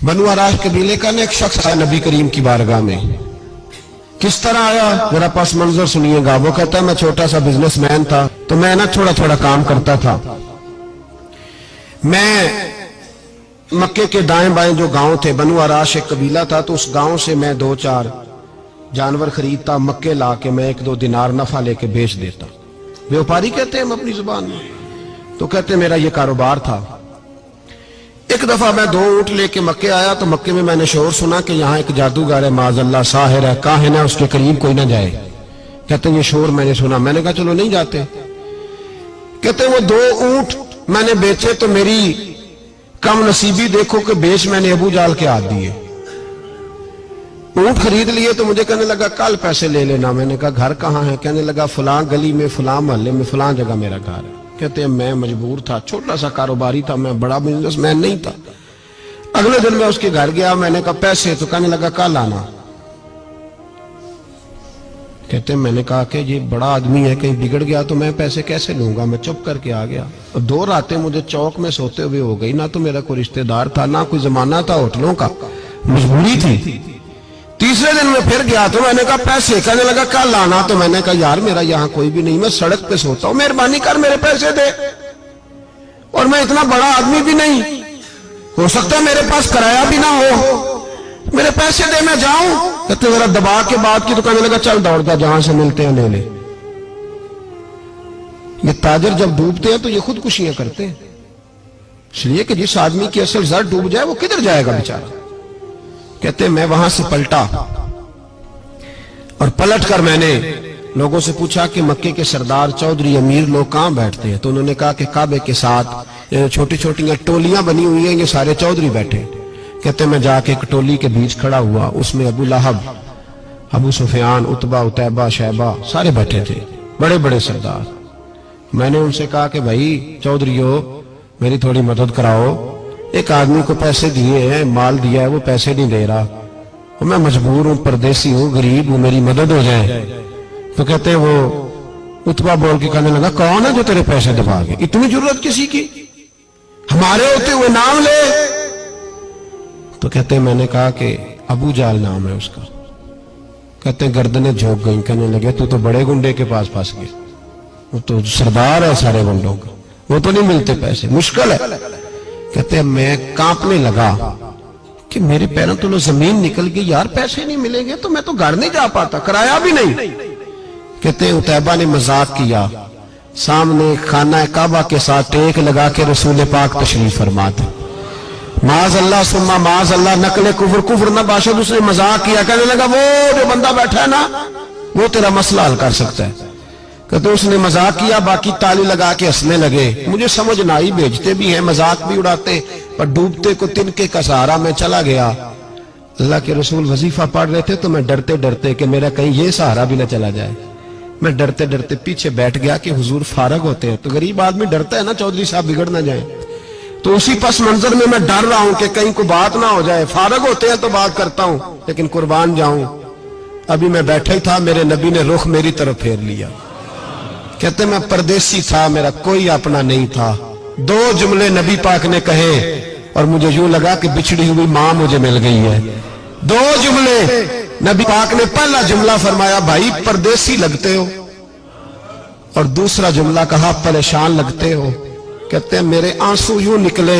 बनु आराश कबीले का एक शख्स आया नबी करीम की बारगाह में। किस तरह आया मेरा पास मंजर सुनिएगा। वो कहता है मैं छोटा सा बिजनेसमैन था, तो मैं ना थोड़ा थोड़ा काम करता था। मैं मक्के के दाएं बाएं जो गांव थे, बनु आराश एक कबीला था, तो उस गांव से मैं 2-4 जानवर खरीदता, मक्के ला के मैं 1-2 दिनार नफा लेके बेच देता। व्यापारी कहते हैं हम अपनी जुबान में, तो कहते मेरा ये कारोबार था। एक दफा मैं 2 ऊंट लेके मक्के आया, तो मक्के में मैंने शोर सुना कि यहाँ एक जादूगर है, माज़अल्लाह साहिर है, काहिन है, उसके करीब कोई ना जाए। कहते ये शोर मैंने सुना। मैंने कहा चलो नहीं जाते। कहते वो 2 ऊंट मैंने बेचे तो मेरी कम नसीबी देखो कि बेच मैंने अबू जाल के हाथ दिए। ऊंट खरीद लिए तो मुझे कहने लगा कल पैसे ले लेना। मैंने कहा घर कहाँ है? कहने लगा फलां गली में, फलां मोहल्ले में, फलां जगह मेरा घर है। कहते हैं मैं मजबूर था, छोटा सा कारोबारी था, मैं बड़ा बिजनेसमैन नहीं था। अगले दिन मैं उसके घर गया, मैंने कहा पैसे, तो कहने लगा कल आना। कहते हैं मैंने कहा कि ये बड़ा आदमी है, कहीं बिगड़ गया तो मैं पैसे कैसे लूंगा। मैं चुप करके आ गया। 2 रातें मुझे चौक में सोते हुए हो गई। ना तो मेरा कोई रिश्तेदार था, ना कोई जमाना था होटलों का, मजबूरी थी। तीसरे दिन मैं फिर गया तो मैंने कहा पैसे, कहने लगा कल आना। तो मैंने कहा यार मेरा यहाँ कोई भी नहीं, मैं सड़क पे सोता हूँ, मेहरबानी कर मेरे पैसे दे। और मैं इतना बड़ा आदमी भी नहीं, हो सकता है मेरे पास किराया भी ना हो, मेरे पैसे दे मैं जाऊं। कहते जरा दबा के बात की, तो कहने लगा चल दौड़ता, जहां से मिलते हैं ले ले। ये ताजर जब डूबते हैं तो ये खुदकुशियां करते हैं, इसलिए कि जिस आदमी की असल जड़ डूब जाए वो किधर जाएगा बेचारा। कहते मैं वहां से पलटा और पलट कर मैंने लोगों से पूछा कि मक्के के सरदार, चौधरी, अमीर लोग कहां बैठते हैं? तो उन्होंने कहा कि काबे के साथ छोटी छोटी टोलियां बनी हुई हैं, ये सारे चौधरी बैठे। कहते मैं जाके एक टोली के बीच खड़ा हुआ, उसमें अबू लहब, अबू सुफियान, उतबा, उतैबा, शैबा सारे बैठे थे, बड़े बड़े सरदार। मैंने उनसे कहा कि भाई चौधरीओ मेरी थोड़ी मदद कराओ, एक आदमी को पैसे दिए हैं, माल दिया है, वो पैसे नहीं दे रहा, और मैं मजबूर हूं, परदेसी हूं, गरीब हूं, मेरी मदद हो जाए। तो कहते वो उतबा बोल के कहने लगा कौन है जो तेरे पैसे दबा के? इतनी जरूरत किसी की? हमारे होते हुए नाम ले। तो कहते मैंने कहा कि अबू जाल नाम है उसका। कहते गर्दनें झोंक गई। कहने लगे तू तो बड़े गुंडे के पास फंस गया, वो तो सरदार है सारे गुंडों का, वो तो नहीं मिलते पैसे, मुश्किल है। कहते मैं कांपने लगा कि मेरे पैरों तो जमीन निकल गई, यार पैसे नहीं मिलेंगे तो मैं तो घर नहीं जा पाता, किराया भी नहीं। कहते उतैबा ने मजाक किया, सामने खाना काबा के साथ टेक लगा के रसूल पाक तशरीफ फरमाते, माज अल्लाह सुम्मा माज अल्लाह, नकले कुफर, कुफर न बाशद। उसने मजाक किया, कहने लगा वो जो बंदा बैठा है ना वो तेरा मसला हल कर सकता है। कहते उसने मजाक किया, बाकी ताली लगा के हंसने लगे। मुझे समझ ना आई, भेजते भी हैं, मजाक भी उड़ाते, पर डूबते को तिनके का सहारा मैं चला गया। अल्लाह के रसूल वजीफा पढ़ रहे थे, तो मैं डरते डरते कि मेरा कहीं ये सहारा भी ना चला जाए, मैं डरते डरते पीछे बैठ गया कि हुजूर फारग होते हैं। तो गरीब आदमी डरता है ना चौधरी साहब बिगड़ ना जाए, तो उसी पस मंजर में मैं डर रहा हूं कि कहीं को बात ना हो जाए। फारग होते हैं तो बात करता हूं, लेकिन कुर्बान जाऊं। अभी मैं बैठा ही था, मेरे नबी ने रुख मेरी तरफ फेर लिया। कहते मैं परदेसी था, मेरा कोई अपना नहीं था। 2 जुमले नबी पाक ने कहे और मुझे यूं लगा कि बिछड़ी हुई मां मुझे मिल गई है। 2 जुमले नबी पाक ने, पहला जुमला फरमाया भाई परदेसी लगते हो, और दूसरा जुमला कहा परेशान लगते हो। कहते हैं मेरे आंसू यूं निकले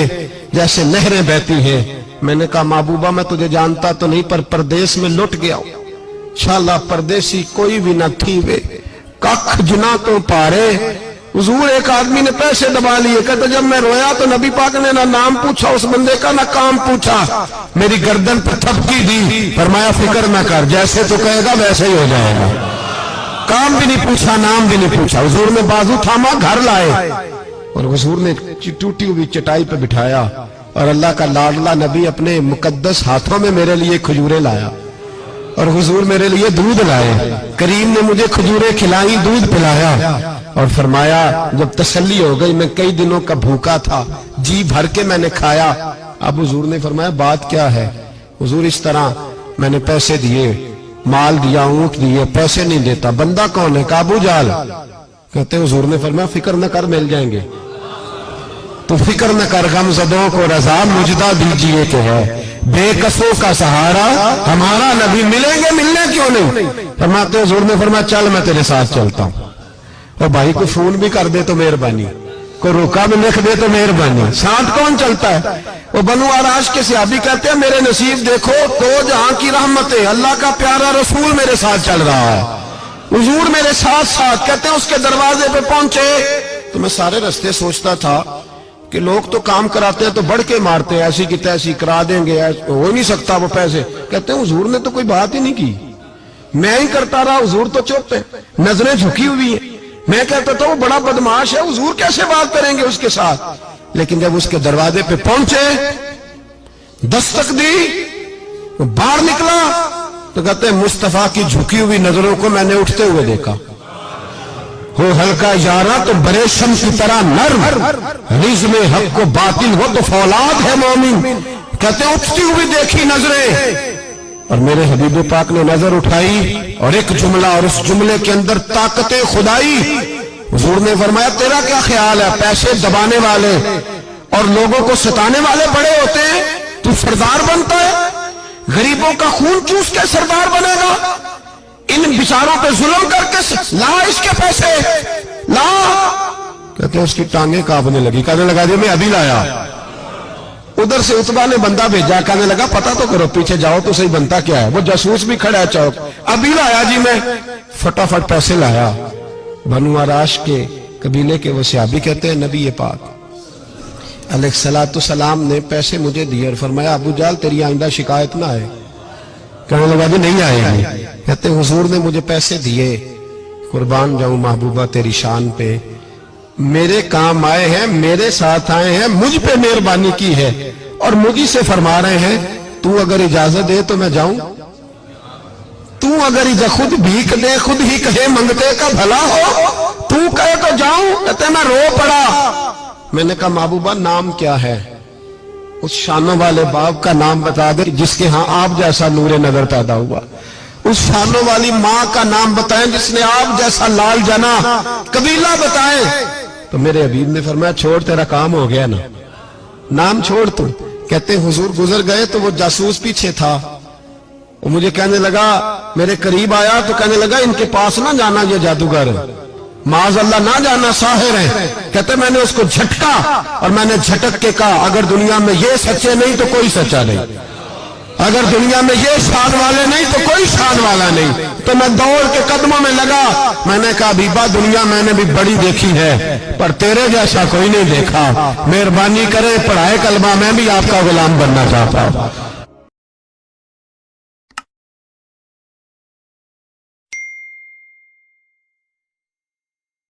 जैसे नहरें बहती हैं। मैंने कहा महबूबा मैं तुझे जानता तो नहीं, पर परदेश में लुट गया हूं। इंशाअल्लाह परदेसी कोई भी न थी वे, कख जुना तो पारे। हुजूर एक आदमी ने पैसे दबा लिए। कहते जब मैं रोया तो नबी पाक ने ना नाम पूछा उस बंदे का, ना काम पूछा, मेरी गर्दन पर थपकी दी, फरमाया फिक्र ना कर, जैसे तो कहेगा वैसे ही हो जाएगा। काम भी नहीं पूछा, नाम भी नहीं पूछा। हुजूर ने बाजू थामा, घर लाए, और हुजूर ने टूटी हुई चटाई पे बिठाया, और अल्लाह का लाडला नबी अपने मुकद्दस हाथों में मेरे लिए खजूरें लाया, और हुजूर मेरे लिए दूध लाए। करीम ने मुझे खजूरें खिलाई, दूध पिलाया, और फरमाया जब तसल्ली हो गई, मैं कई दिनों का भूखा था, जी भर के मैंने खाया। अब हुजूर ने फरमाया बात क्या है? हुजूर इस तरह मैंने पैसे दिए, माल दिया, ऊंट दिए, पैसे नहीं देता। बंदा कौन है? अबू जाल। कहते हुजूर ने फरमाया फिक्र न कर, मिल जाएंगे। तो फिक्र न कर, गमज़दों को रज़ा मुजदा दीजिए तो है। بے کسوں کا سہارا ہمارا نبی، ملیں گے ملنے کیوں نہیں؟ فرماتے حضور نے فرمایا چل میں تیرے ساتھ چلتا ہوں، اور بھائی کو فون بھی کر دے تو مہربانی، کوئی روکا بھی لکھ دے تو مہربانی، ساتھ کون چلتا ہے؟ وہ بنو آراش کے صحابی کہتے ہیں میرے نصیب دیکھو، دو جہاں کی رحمتیں، اللہ کا پیارا رسول میرے ساتھ چل رہا ہے، حضور میرے ساتھ ساتھ۔ کہتے ہیں اس کے دروازے پہ پہنچے تو میں سارے رستے سوچتا تھا کہ لوگ تو کام کراتے ہیں تو بڑھ کے مارتے ہیں، ایسی کی تیسی کرا دیں گے، ہو نہیں سکتا وہ پیسے۔ کہتے ہیں حضور نے تو کوئی بات ہی نہیں کی، میں ہی کرتا رہا، حضور تو چپ ہے، نظریں جھکی ہوئی ہیں۔ میں کہتا تھا وہ بڑا بدماش ہے، حضور کیسے بات کریں گے اس کے ساتھ؟ لیکن جب اس کے دروازے پہ پہنچے، دستک دی، وہ باہر نکلا تو کہتے ہیں مصطفیٰ کی جھکی ہوئی نظروں کو میں نے اٹھتے ہوئے دیکھا۔ ہو ہلکا یارا تو بریشم کی طرح نرم، رزم حق کو باطل ہو تو فولاد ہے مومن۔ کہتے ہیں اٹھتی ہوئی دیکھی نظریں، اور میرے حبیب پاک نے نظر اٹھائی اور ایک جملہ، اور اس جملے کے اندر طاقت خدائی۔ حضور نے فرمایا تیرا کیا خیال ہے؟ پیسے دبانے والے اور لوگوں کو ستانے والے بڑے ہوتے ہیں، تو سردار بنتا ہے؟ غریبوں کا خون چوس کے سردار بنے گا؟ ان بیچاروں پہ ظلم کر کے لا اس کے پیسے لا۔ کہتے ہیں اس کی ٹانگیں کانپنے لگی، کہنے لگا جی میں ابھی لایا۔ ادھر سے عتبہ نے بندہ بھیجا، کہنے لگا پتہ تو کرو، پیچھے جاؤ تو صحیح بنتا کیا ہے۔ وہ جاسوس بھی کھڑا ہے چوک، ابھی لایا جی میں، فٹافٹ پیسے لایا۔ بنو آراش کے قبیلے کے وہ صحابی کہتے ہیں نبی پاک علیہ الصلوۃ والسلام نے پیسے مجھے دیے اور فرمایا ابو جہل تیری آئندہ شکایت نہ آئے۔ کہنے لگا جی نہیں آئے گی۔ کہتے ہیں حضور نے مجھے پیسے دیے، قربان جاؤں محبوبہ تیری شان پہ، میرے کام آئے ہیں، میرے ساتھ آئے ہیں، مجھ پہ مہربانی کی ہے، اور مجھے سے فرما رہے ہیں تو اگر اجازت دے تو میں جاؤں، تو اگر خود بھیک دے، خود ہی کہے منگتے کا بھلا ہو، تو کہے تو جاؤں۔ کہتے ہیں میں رو پڑا۔ میں نے کہا محبوبہ نام کیا ہے؟ اس شانوں والے باپ کا نام بتا دے جس کے ہاں آپ جیسا نور نظر پیدا ہوا، اس شانوں والی ماں کا نام بتائیں جس نے آپ جیسا لال جنا، قبیلہ بتائیں۔ تو میرے حبیب نے فرمایا چھوڑ تیرا کام ہو گیا نا، نام چھوڑ تو۔ کہتے حضور گزر گئے تو وہ جاسوس پیچھے تھا، وہ مجھے کہنے لگا، میرے قریب آیا تو کہنے لگا ان کے پاس نہ جانا، یہ جادوگر معاذ اللہ نہ جانا، ساحر ہیں۔ کہتے میں نے اس کو جھٹکا اور میں نے جھٹک کے کہا اگر دنیا میں یہ سچے نہیں تو کوئی سچا نہیں، اگر دنیا میں یہ شان والے نہیں تو کوئی شان والا نہیں۔ تو میں دوڑ کے قدموں میں لگا، میں نے کہا حبیبہ دنیا میں نے بھی بڑی دیکھی ہے پر تیرے جیسا کوئی نہیں دیکھا، مہربانی کرے پڑھائے کلمہ، میں بھی آپ کا غلام بننا چاہتا ہوں۔